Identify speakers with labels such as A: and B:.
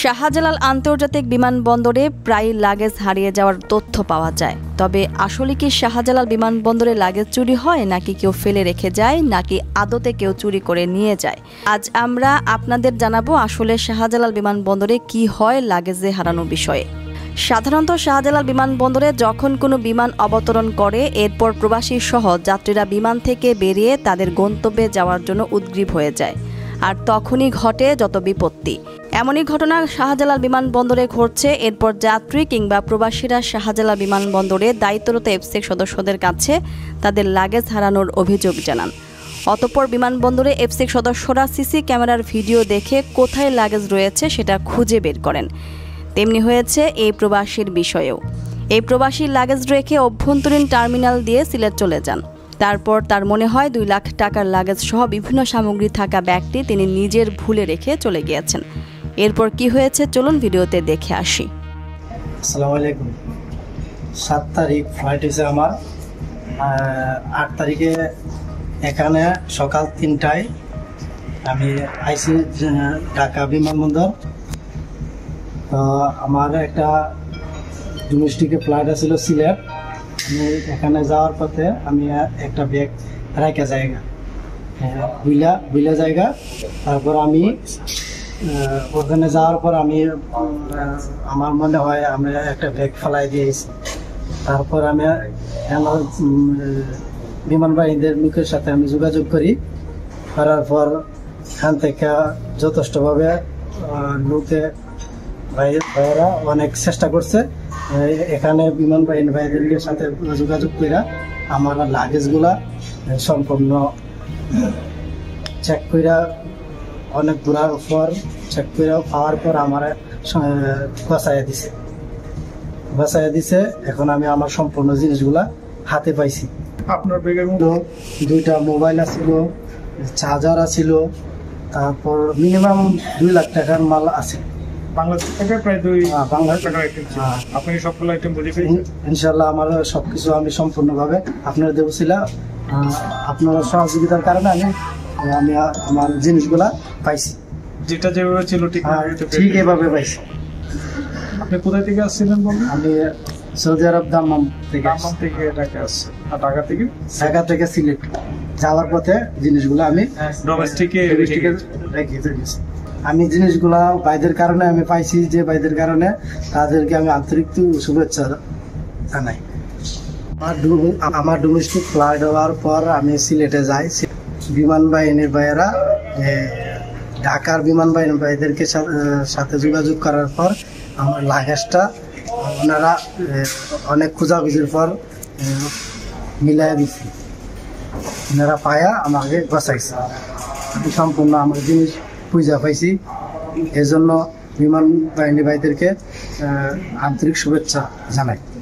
A: শাহজালাল আন্তর্জাতিক বিমানবন্দরে প্রায় লাগেজ হারিয়ে যাওয়ার তথ্য পাওয়া যায়। তবে আসলে কি শাহজালাল বিমানবন্দরে লাগেজ চুরি হয়, নাকি কেউ ফেলে রেখে যায়, নাকি আদতে কেউ চুরি করে নিয়ে যায়? আজ আমরা আপনাদের জানাবো আসলে শাহজালাল বিমানবন্দরে কি হয় লাগেজে হারানো বিষয়ে। সাধারণত শাহজালাল বিমানবন্দরে যখন কোনো বিমান অবতরণ করে, এরপর প্রবাসী সহ যাত্রীরা বিমান থেকে বেরিয়ে তাদের গন্তব্যে যাওয়ার জন্য উদগ্রীব হয়ে যায়, আর তখনই ঘটে যত বিপত্তি। এমনই ঘটনা শাহজালাল বিমানবন্দরে ঘটছে। এরপর যাত্রী কিংবা প্রবাসীরা শাহজালাল বিমানবন্দরে দায়িত্বরত এফসেক সদস্যদের কাছে তাদের লাগেজ হারানোর অভিযোগ জানান। অতঃপর বিমানবন্দরে এফসেক সদস্যরা সিসি ক্যামেরার ভিডিও দেখে কোথায় লাগেজ রয়েছে সেটা খুঁজে বের করেন। তেমনি হয়েছে এই প্রবাসীর বিষয়েও। এই প্রবাসীর লাগেজ রেখে অভ্যন্তরীণ টার্মিনাল দিয়ে সিলেট চলে যান। তারপর তার মনে হয় 2 লাখ টাকার লাগেজ সহ বিভিন্ন সামগ্রী থাকা ব্যাগটি তিনি নিজের ভুলে রেখে চলে গিয়েছেন। এরপর কি হয়েছে চলুন ভিডিওতে দেখে আসি।
B: আসসালামু আলাইকুম। 7 তারিখ ফ্লাইট হয়েছে আমার। 8 তারিখে এখানে সকাল 3টায় আমি আইসি ঢাকা বিমানবন্দর। তো আমার একটা ডোমেস্টিকে ফ্লাইট আছিল সিলেট। আমি এখানে যাওয়ার পথে আমি একটা ব্যাগ রাখা জায়গা বুইলা জায়গা। তারপর আমি ওখানে যাওয়ার পর আমি আমার মনে হয় আমি একটা ব্যাগ ফেলাই দিয়েছি। তারপর আমি আমার বিমান বাহিনীদের লোকের সাথে আমি যোগাযোগ করার পর এখান থেকে যথেষ্টভাবে লোকে ভাইয়েরা অনেক চেষ্টা করছে। এখানে বিমান বাহিনী ভাইদের সাথে যোগাযোগ করে আমার লাগেজগুলা সম্পূর্ণ চেক করে অনেক ঘোরার পর চেক করে পাওয়ার পর আমার বাঁচাইয়া দিছে। এখন আমি আমার সম্পূর্ণ জিনিসগুলা হাতে পাইছি।
C: আপনার ব্যাগের মধ্যে
B: 2টা মোবাইল আছিল, চার্জার আছিল, তারপর মিনিমাম 2 লাখ টাকার মাল আছে।
C: বাংলাদেশ থেকে প্রায় 2 লাখ টাকার আইটেম ছিল। আপনি সবগুলো আইটেম বুঝে পেয়েছেন?
B: ইনশাল্লাহ আমার সবকিছু আমি সম্পূর্ণভাবে আপনারা দেবছিলাম। আপনার সহযোগিতার কারণে আমি আমার জিনিসগুলা পাইছি।
C: যেটা যেভাবে ছিল ঠিক
B: এভাবে পাইছি।
C: আপনি কোথায় থেকে আসছিলেন বলুন?
B: আমি সৌদি আরব দাম্মাম থেকে
C: ঢাকা আসছে। আর ঢাকা
B: থেকে সিলেট যাওয়ার পথে জিনিসগুলো আমি
C: ডোমেস্টিকে
B: রেখে গেছি। আমি জিনিসগুলা ভাইদের কারণে আমি পাইছি, যে ভাইদের কারণে তাদেরকে আমি আন্তরিক শুভেচ্ছা জানাই। আমার ডোমেস্টিক ফ্লাইট হওয়ার পর আমি সিলেটে যাই। বিমান বাহিনীর ভাইয়েরা ঢাকার বিমান বাহিনীর ভাইদেরকে সাথে যোগাযোগ করার পর আমার লাগেজটা ওনারা অনেক খোঁজাখুঁজির পর মিলাই দিচ্ছে। ওনারা পায়া আমাকে বাঁচাইছে। আমি সম্পূর্ণ আমার জিনিস খুঁজা পাইছি। এজন্য বিমান বাহিনী ভাইদেরকে আন্তরিক শুভেচ্ছা জানাই।